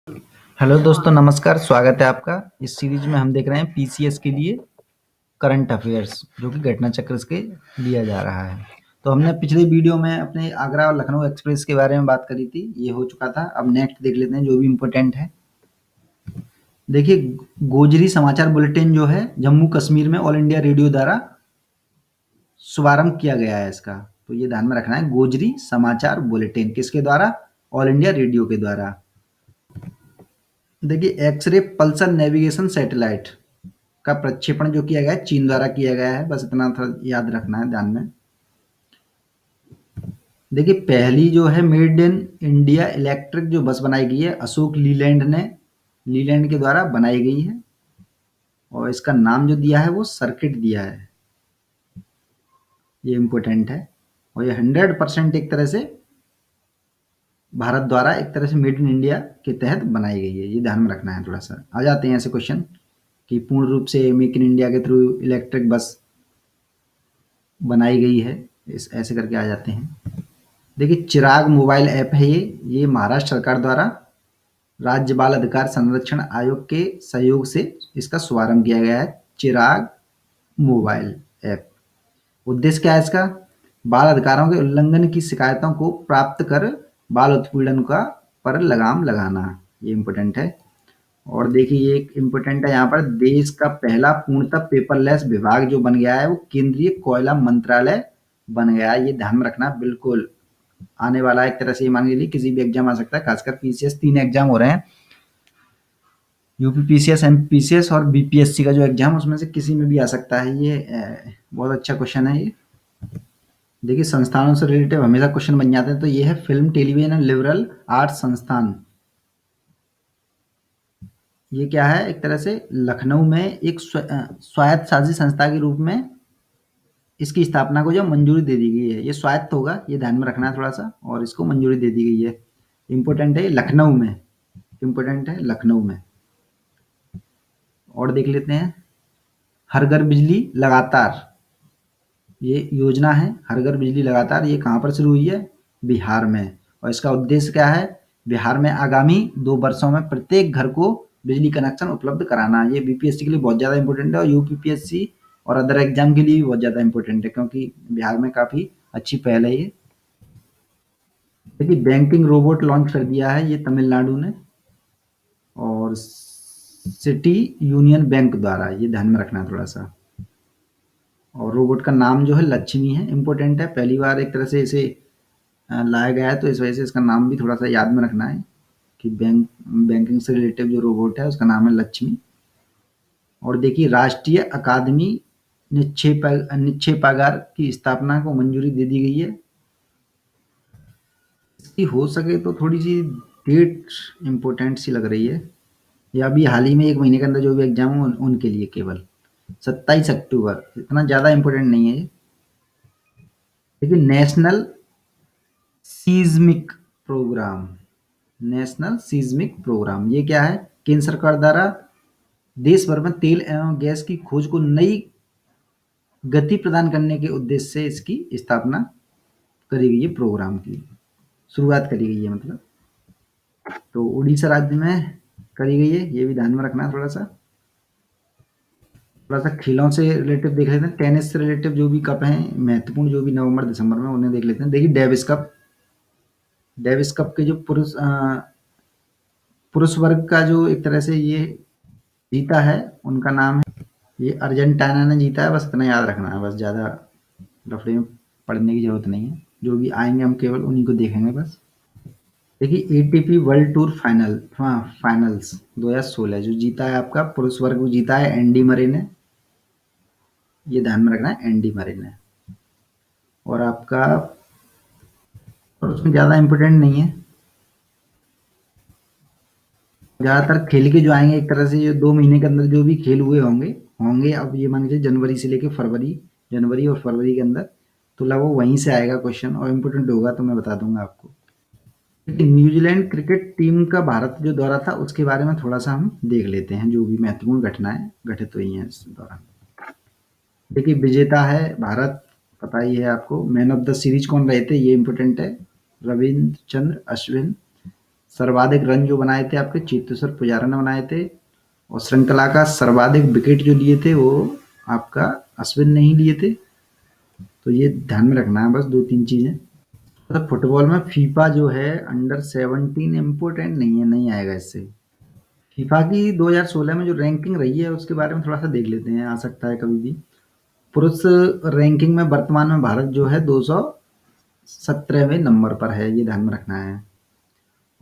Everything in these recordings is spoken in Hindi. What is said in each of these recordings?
हेलो दोस्तों, नमस्कार। स्वागत है आपका। इस सीरीज में हम देख रहे हैं पीसीएस के लिए करंट अफेयर्स, जो कि घटना चक्र के लिया जा रहा है। तो हमने पिछले वीडियो में अपने आगरा और लखनऊ एक्सप्रेस के बारे में बात करी थी, ये हो चुका था। अब नेक्स्ट देख लेते हैं जो भी इम्पोर्टेंट है। देखिए, गोजरी समाचार बुलेटिन जो है जम्मू कश्मीर में ऑल इंडिया रेडियो द्वारा शुभारंभ किया गया है इसका। तो ये ध्यान में रखना है, गोजरी समाचार बुलेटिन किसके द्वारा? ऑल इंडिया रेडियो के द्वारा। देखिए, एक्सरे पल्सर नेविगेशन सैटेलाइट का प्रक्षेपण जो किया गया है चीन द्वारा किया गया है। बस इतना थोड़ा याद रखना है ध्यान में। देखिए, पहली जो है मेड इन इंडिया इलेक्ट्रिक जो बस बनाई गई है अशोक लीलैंड के द्वारा बनाई गई है, और इसका नाम जो दिया है वो सर्किट दिया है। ये इम्पोर्टेंट है, और ये 100% एक तरह से भारत द्वारा एक तरह से मेड इन इंडिया के तहत बनाई गई है। ये ध्यान में रखना है थोड़ा सा। आ जाते हैं ऐसे क्वेश्चन कि पूर्ण रूप से मेक इन इंडिया के थ्रू इलेक्ट्रिक बस बनाई गई है, इस ऐसे करके आ जाते हैं। देखिए, चिराग मोबाइल ऐप है ये महाराष्ट्र सरकार द्वारा राज्य बाल अधिकार संरक्षण आयोग के सहयोग से इसका शुभारंभ किया गया है। चिराग मोबाइल ऐप, उद्देश्य क्या है इसका? बाल अधिकारों के उल्लंघन की शिकायतों को प्राप्त कर बाल उत्पीड़न का पर लगाम लगाना। ये इम्पोर्टेंट है। और देखिए, ये एक इम्पोर्टेंट है यहाँ पर, देश का पहला पूर्णतः पेपरलेस विभाग जो बन गया है वो केंद्रीय कोयला मंत्रालय बन गया है। ये ध्यान में रखना बिल्कुल। आने वाला है एक तरह से, ये मान लीजिए किसी भी एग्जाम आ सकता है, खासकर पीसीएस 3 एग्जाम हो रहे हैं, यूपी पीसीएस, एमपी पीसीएस और बीपीएससी का जो एग्जाम, उसमें से किसी में भी आ सकता है। ये बहुत अच्छा क्वेश्चन है ये। देखिए, संस्थानों से रिलेटेड हमेशा क्वेश्चन बन जाते हैं। तो ये है film television and liberal arts संस्थान। ये क्या है? एक तरह से लखनऊ में एक स्वायत्त शासी संस्था के रूप में इसकी स्थापना को जो मंजूरी दे दी गई है। ये स्वायत्त होगा, ये ध्यान में रखना है थोड़ा सा, और इसको मंजूरी दे दी गई है। इम्पोर्टेंट है लखनऊ में, इम्पोर्टेंट है लखनऊ में। और देख लेते हैं, हर घर बिजली लगातार, ये योजना है हर घर बिजली लगातार। ये कहाँ पर शुरू हुई है? बिहार में। और इसका उद्देश्य क्या है? बिहार में आगामी 2 वर्षों में प्रत्येक घर को बिजली कनेक्शन उपलब्ध कराना। ये बीपीएससी के लिए बहुत ज़्यादा इंपॉर्टेंट है, और यूपीपीएससी और अदर एग्जाम के लिए भी बहुत ज़्यादा इंपॉर्टेंट है, क्योंकि बिहार में काफ़ी अच्छी पहल है ये। देखिए, बैंकिंग रोबोट लॉन्च कर दिया है ये तमिलनाडु ने, और सिटी यूनियन बैंक द्वारा। ये ध्यान में रखना है थोड़ा सा। और रोबोट का नाम जो है लक्ष्मी है। इम्पोर्टेंट है, पहली बार एक तरह से इसे लाया गया है, तो इस वजह से इसका नाम भी थोड़ा सा याद में रखना है कि बैंकिंग से रिलेटेड जो रोबोट है उसका नाम है लक्ष्मी। और देखिए, राष्ट्रीय अकादमी निक्षेपागार की स्थापना को मंजूरी दे दी गई है। इसकी हो सके तो थोड़ी सी डेट इम्पोर्टेंट सी लग रही है, या अभी हाल ही में 1 महीने के अंदर जो भी एग्जाम हो उनके लिए केवल 27 अक्टूबर, इतना ज़्यादा इम्पोर्टेंट नहीं है ये। देखिए, नेशनल सीज़मिक प्रोग्राम, नेशनल सीज़मिक प्रोग्राम ये क्या है? केंद्र सरकार द्वारा देश भर में तेल एवं गैस की खोज को नई गति प्रदान करने के उद्देश्य से इसकी स्थापना करी गई है, प्रोग्राम की शुरुआत करी गई है मतलब। तो उड़ीसा राज्य में करी गई है, ये भी ध्यान में रखना है थोड़ा सा। थोड़ा सा खेलों से रिलेटिव देख लेते हैं, टेनिस से रिलेटिव जो भी कप हैं महत्वपूर्ण, जो भी नवंबर दिसंबर में, उन्हें देख लेते हैं। देखिए, डेविस कप के जो पुरुष वर्ग का जो एक तरह से ये जीता है, उनका नाम है, ये अर्जेंटीना ने जीता है। बस इतना याद रखना है, बस ज़्यादा लफड़े में पढ़ने की ज़रूरत नहीं है। जो भी आएंगे हम केवल उन्हीं को देखेंगे बस। देखिए, एटीपी वर्ल्ड टूर फाइनल्स 2016 जो जीता है आपका पुरुष वर्ग, जीता है एंडी मरे ने। ये ध्यान में रखना है, एंडी मरे ने। और आपका, और उसमें ज़्यादा इम्पोर्टेंट नहीं है, ज़्यादातर खेल के जो आएंगे एक तरह से, जो 2 महीने के अंदर जो भी खेल हुए होंगे अब ये मान लीजिए जनवरी से लेके जनवरी और फरवरी के अंदर, तो लगभग वहीं से आएगा क्वेश्चन, और इम्पोर्टेंट होगा तो मैं बता दूंगा आपको। न्यूजीलैंड क्रिकेट टीम का भारत जो दौरा था उसके बारे में थोड़ा सा हम देख लेते हैं, जो भी महत्वपूर्ण घटनाएं घटित हुई हैं इस दौरान। देखिए, विजेता है भारत, पता ही है आपको। मैन ऑफ द सीरीज कौन रहे थे, ये इंपॉर्टेंट है, रविंद्र चंद्र अश्विन। सर्वाधिक रन जो बनाए थे आपके चेतेश्वर पुजारा ने बनाए थे, और श्रृंखला का सर्वाधिक विकेट जो लिए थे वो आपका अश्विन ने ही लिए थे। तो ये ध्यान में रखना है बस 2-3 चीज़ें। तो फुटबॉल में फीफा जो है अंडर 17 इम्पोर्टेंट नहीं है, नहीं आएगा इससे। फीफा की 2016 में जो रैंकिंग रही है उसके बारे में थोड़ा सा देख लेते हैं, आ सकता है कभी भी। पुरुष रैंकिंग में वर्तमान में भारत जो है 217वें नंबर पर है, ये ध्यान में रखना है।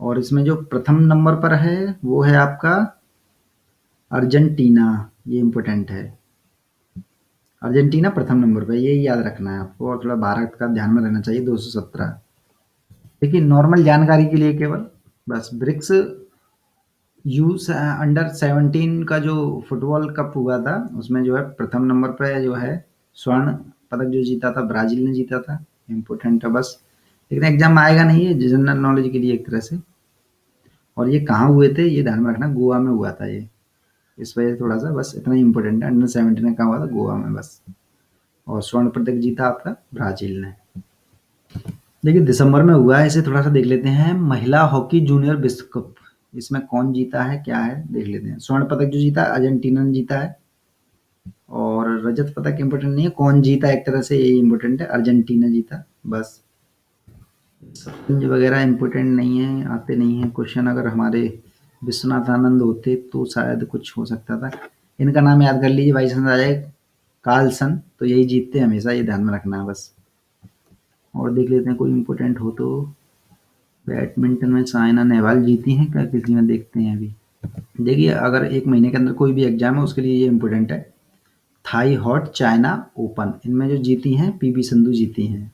और इसमें जो प्रथम नंबर पर है वो है आपका अर्जेंटीना, ये इम्पोर्टेंट है। अर्जेंटीना प्रथम नंबर पर, ये याद रखना है आपको, और थोड़ा भारत का ध्यान में रहना चाहिए 217। देखिए नॉर्मल जानकारी के लिए केवल बस ब्रिक्स यू अंडर 17 का जो फुटबॉल कप हुआ था उसमें जो है प्रथम नंबर पे जो है स्वर्ण पदक जो जीता था ब्राजील ने जीता था। इम्पोर्टेंट है बस, लेकिन एग्जाम में आएगा नहीं है, जनरल नॉलेज के लिए एक तरह से। और ये कहाँ हुए थे ये ध्यान में रखना, गोवा में हुआ था ये, इस वजह से थोड़ा सा बस इतना ही इम्पोर्टेंट है। अंडर 17 में कहाँ हुआ था, गोवा में बस। और स्वर्ण पदक जीता आपका ब्राजील ने। देखिए दिसंबर में हुआ है, इसे थोड़ा सा देख लेते हैं। महिला हॉकी जूनियर विश्व कप, इसमें कौन जीता है क्या है देख लेते हैं। स्वर्ण पदक जो जीता अर्जेंटीना ने जीता है, और रजत पदक इम्पोर्टेंट नहीं है, कौन जीता एक तरह से ये इम्पोर्टेंट है, अर्जेंटीना जीता बस। शतरंज वगैरह इम्पोर्टेंट नहीं है, आते नहीं है क्वेश्चन। अगर हमारे विश्वनाथ आनंद होते तो शायद कुछ हो सकता था। इनका नाम याद कर लीजिए, भाई आ जाए कार्लसन, तो यही जीतते हैं हमेशा, ये ध्यान में रखना है बस। और देख लेते हैं कोई इम्पोर्टेंट हो तो। बैडमिंटन में साइना नेहवाल जीती हैं क्या किसी में, देखते हैं अभी। देखिए अगर एक महीने के अंदर कोई भी एग्जाम है उसके लिए ये इम्पोर्टेंट है। थाई हॉट चाइना ओपन, इनमें जो जीती हैं पीवी संधू जीती हैं,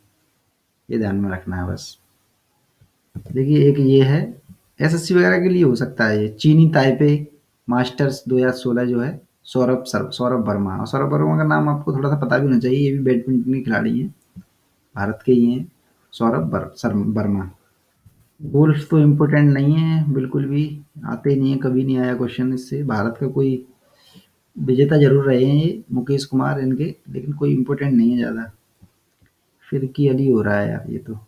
ये ध्यान में रखना है बस। देखिए एक ये है, एसएससी वगैरह के लिए हो सकता है ये, चीनी ताइपे मास्टर्स 2016 जो है सौरभ वर्मा। और सौरभ वर्मा का नाम आपको थोड़ा सा पता भी होना चाहिए, ये भी बैडमिंटन के खिलाड़ी हैं, भारत के ही हैं, वर्मा। गोल्फ तो इम्पोर्टेंट नहीं है बिल्कुल भी, आते ही नहीं है, कभी नहीं आया क्वेश्चन इससे। भारत का कोई विजेता जरूर रहे हैं ये मुकेश कुमार इनके, लेकिन कोई इम्पोर्टेंट नहीं है ज़्यादा। फिर की अली हो रहा है यार ये तो।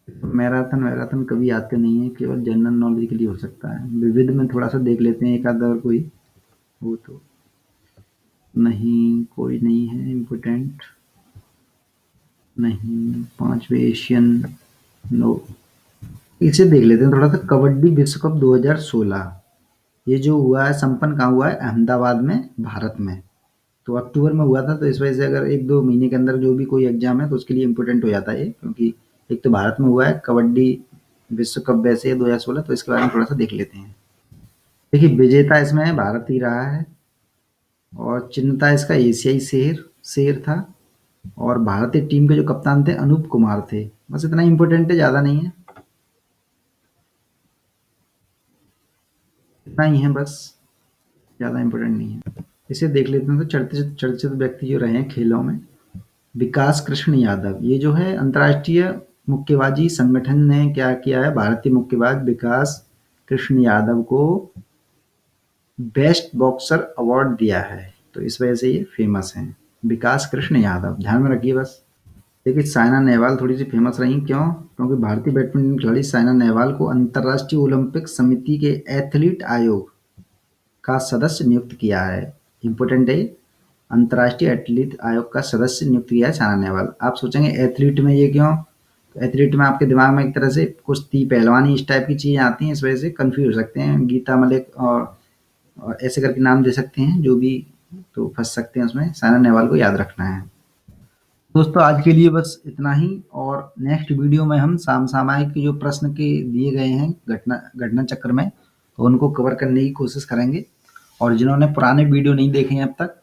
मैराथन वैराथन कभी आते नहीं है, केवल जनरल नॉलेज के लिए हो सकता है। विविध में थोड़ा सा देख लेते हैं एक आध अगर कोई हो तो। नहीं कोई नहीं है इम्पोर्टेंट, नहीं। पांचवे एशियन, नो। इसे देख लेते हैं थोड़ा सा, कबड्डी विश्व कप 2016, ये जो हुआ है संपन्न कहाँ हुआ है, अहमदाबाद में भारत में। तो अक्टूबर में हुआ था, तो इस वजह से अगर 1-2 महीने के अंदर जो भी कोई एग्जाम है तो उसके लिए इम्पोर्टेंट हो जाता है ये, क्योंकि एक तो भारत में हुआ है कबड्डी विश्व कप वैसे 2016, तो इसके बारे में थोड़ा सा देख लेते हैं। देखिए विजेता इसमें भारत ही रहा है, और चिन्हता इसका एशियाई शेर शेर था। और भारतीय टीम के जो कप्तान थे अनूप कुमार थे। बस इतना इम्पोर्टेंट है, ज़्यादा नहीं है, इतना ही है बस, ज़्यादा इम्पोर्टेंट नहीं है। इसे देख लेते हैं तो चर्चित चर्चित व्यक्ति जो रहे हैं खेलों में, विकास कृष्ण यादव। ये जो है अंतर्राष्ट्रीय मुक्केबाजी संगठन ने क्या किया है, भारतीय मुक्केबाज विकास कृष्ण यादव को बेस्ट बॉक्सर अवार्ड दिया है, तो इस वजह से ये फेमस हैं, विकास कृष्ण यादव, ध्यान में रखिए बस। देखिए साइना नेहवाल थोड़ी सी फेमस रही, क्यों, क्योंकि भारतीय बैडमिंटन खिलाड़ी साइना नेहवाल को अंतर्राष्ट्रीय ओलंपिक समिति के एथलीट आयोग का सदस्य नियुक्त किया है। इम्पोर्टेंट है, अंतर्राष्ट्रीय एथलीट आयोग का सदस्य नियुक्त किया है साइना नेहवाल। आप सोचेंगे एथलीट में ये क्यों, तो एथलीट में आपके दिमाग में एक तरह से कुश्ती पहलवानी इस टाइप की चीज़ें आती हैं, इस वजह से कंफ्यूज हो सकते हैं। गीता मलिक और ऐसे करके नाम दे सकते हैं जो भी, तो फंस सकते हैं उसमें। साइना नेहवाल को याद रखना है। दोस्तों आज के लिए बस इतना ही, और नेक्स्ट वीडियो में हम समसामयिक के जो प्रश्न के दिए गए हैं घटना घटना चक्र में, तो उनको कवर करने की कोशिश करेंगे। और जिन्होंने पुराने वीडियो नहीं देखे हैं अब तक,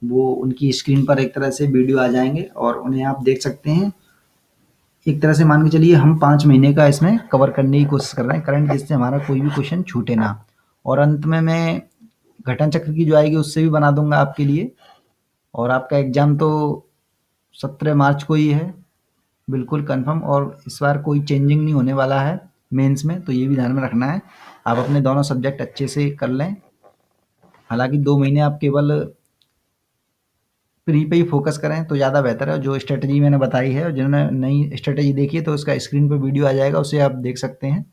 वो उनकी स्क्रीन पर एक तरह से वीडियो आ जाएंगे और उन्हें आप देख सकते हैं। एक तरह से मान के चलिए हम 5 महीने का इसमें कवर करने की कोशिश कर रहे हैं करंट, जिससे हमारा कोई भी क्वेश्चन छूटे ना। और अंत में मैं घटना चक्र की जो आएगी उससे भी बना दूंगा आपके लिए। और आपका एग्जाम तो 17 मार्च को ही है, बिल्कुल कंफर्म, और इस बार कोई चेंजिंग नहीं होने वाला है मेंस में, तो ये भी ध्यान में रखना है। आप अपने दोनों सब्जेक्ट अच्छे से कर लें। हालांकि 2 महीने आप केवल प्री पे ही फ़ोकस करें तो ज़्यादा बेहतर है। जो स्ट्रैटेजी मैंने बताई है और जिन्होंने नई स्ट्रैटेजी देखी है तो उसका स्क्रीन पे वीडियो आ जाएगा, उसे आप देख सकते हैं।